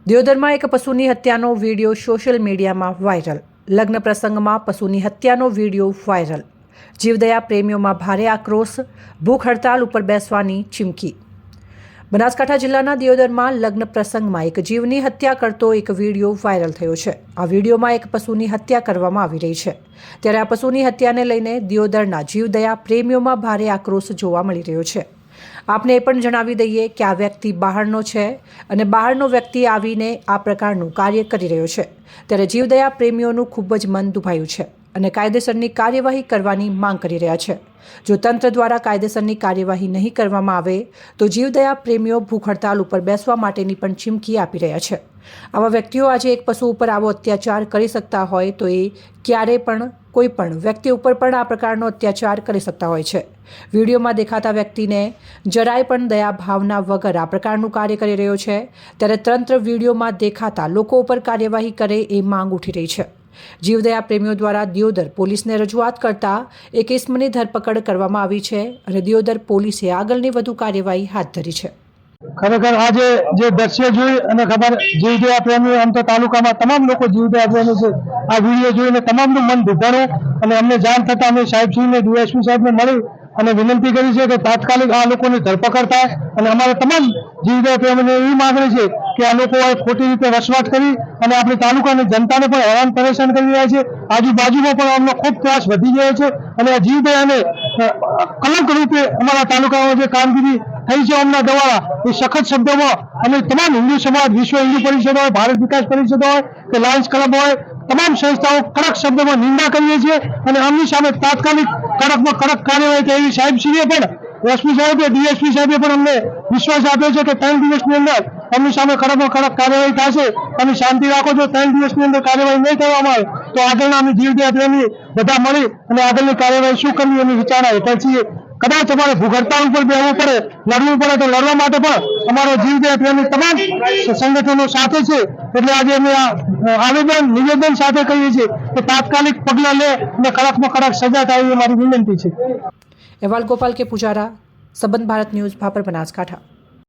દિયોદરમાં એક પશુની હત્યાનો video social મીડિયામાં વાયરલ। લગ્ન પ્રસંગમાં પશુની હત્યાનો વિડીયો વાયરલ। જીવદયા પ્રેમીઓમાં ભારે આક્રોશ, ભૂખ હડતાલ ઉપર બેસવાની ચીમકી। બનાસકાંઠા જિલ્લાના દિયોદરમાં લગ્ન પ્રસંગમાં એક જીવની હત્યા કરતો એક વિડીયો વાયરલ થયો છે। આ વિડીયોમાં એક પશુની હત્યા કરવામાં આવી રહી છે, ત્યારે આ પશુની હત્યાને લઈને દિયોદરના જીવદયા પ્રેમીઓમાં ભારે આક્રોશ જોવા મળી રહ્યો છે। આપને એ પણ જણાવી દઈએ કે આ વ્યક્તિ બહારનો છે અને બહારનો વ્યક્તિ આવીને આ પ્રકારનું કાર્ય કરી રહ્યો છે, ત્યારે જીવદયા પ્રેમીઓનું ખૂબ જ મન દુભાયું છે અને કાયદેસરની કાર્યવાહી કરવાની માંગ કરી રહ્યા છે। જો તંત્ર દ્વારા કાયદેસરની કાર્યવાહી નહીં કરવામાં આવે તો જીવદયા પ્રેમીઓ ભૂખ હડતાલ ઉપર બેસવા માટેની પણ ચીમકી આપી રહ્યા છે। આવા વ્યક્તિઓ આજે એક પશુ ઉપર આવો અત્યાચાર કરી શકતા હોય તો એ ક્યારે પણ કોઈ પણ વ્યક્તિ ઉપર પણ આ પ્રકારનો અત્યાચાર કરી શકતા હોય છે। વિડીયોમાં દેખાતા વ્યક્તિને જરાય પણ દયા ભાવના વગર આ પ્રકારનું કાર્ય કરી રહ્યો છે, ત્યારે તંત્ર વિડીયોમાં દેખાતા લોકો ઉપર કાર્યવાહી કરે એ માંગ ઉઠી રહી છે। જીવદયા પ્રેમીઓ દ્વારા દિયોદર પોલીસને રજૂઆત કરતા એક ઇસમની ધરપકડ કરવામાં આવી છે અને દિયોદર પોલીસે આગળની વધુ કાર્યવાહી હાથ ધરી છે। ખરેખર આજે જે દ્રશ્ય જોઈ અને ખબર જીવદયા પ્રેમી આમ તો તાલુકામાં તમામ લોકો જીવદયા પ્રેમી છે। આ વિડીયો જોઈને તમામનું મન દુભાણું અને અમને જાણ થતાં અમે સાહેબશ્રીને ડીએસપી સાહેબને મળી અને વિનંતી કરી છે કે તાત્કાલિક આ લોકોની ધરપકડ થાય અને અમારે તમામ જીવદયા પ્રેમીને એવી માંગણી છે કે આ લોકો ખોટી રીતે વસવાટ કરી અને આપણી તાલુકાની જનતાને પણ હેરાન પરેશાન કરી રહ્યા છે। આજુબાજુમાં પણ અમને ખૂબ ત્રાસ વધી ગયો છે અને આ જીવદયાને કલંક રૂપે અમારા તાલુકામાં જે કામગીરી થઈ છે અમના દ્વારા એ સખત શબ્દોમાં અમે તમામ હિન્દુ સમાજ, વિશ્વ હિન્દુ પરિષદ હોય, ભારત વિકાસ પરિષદ હોય કે લાયન્સ ક્લબ હોય, તમામ સંસ્થાઓ કડક શબ્દોમાં નિંદા કરીએ છીએ અને આમની સામે તાત્કાલિક કડકમાં કડક કાર્યવાહી થાય એવી સાહેબશ્રીએ પણ, એસપી સાહેબે, ડીએસપી સાહેબે પણ અમને વિશ્વાસ આપ્યો છે કે 3 દિવસની અંદર એમની સામે કડકમાં કડક કાર્યવાહી થશે। તમે શાંતિ રાખો, જો 3 દિવસની અંદર કાર્યવાહી નહીં કરવામાં આવે તો આગળના અમે જીવદયા પ્રેમી બધા મળી અને આગળની કાર્યવાહી શું કરવી એની વિચારણા હેઠળ છીએ। કદાચ અમારે ભૂખ હડતાલ ઉપર બેસવું પડે, લડવું પડે તો લડવા માટે પણ અમારો જીવદયા પ્રેમી તમામ સંગઠનો સાથે છે। એટલે આજે અમે આવેદન નિવેદન સાથે કહીએ છીએ કે તાત્કાલિક પગલાં લે અને કડકમાં કડક સજા થાય એવી મારી વિનંતી છે। અહેવાલ ગોપાલ કે પુજારા, સંબંધ ભારત ન્યૂઝ, ભાપર, બનાસકાંઠા।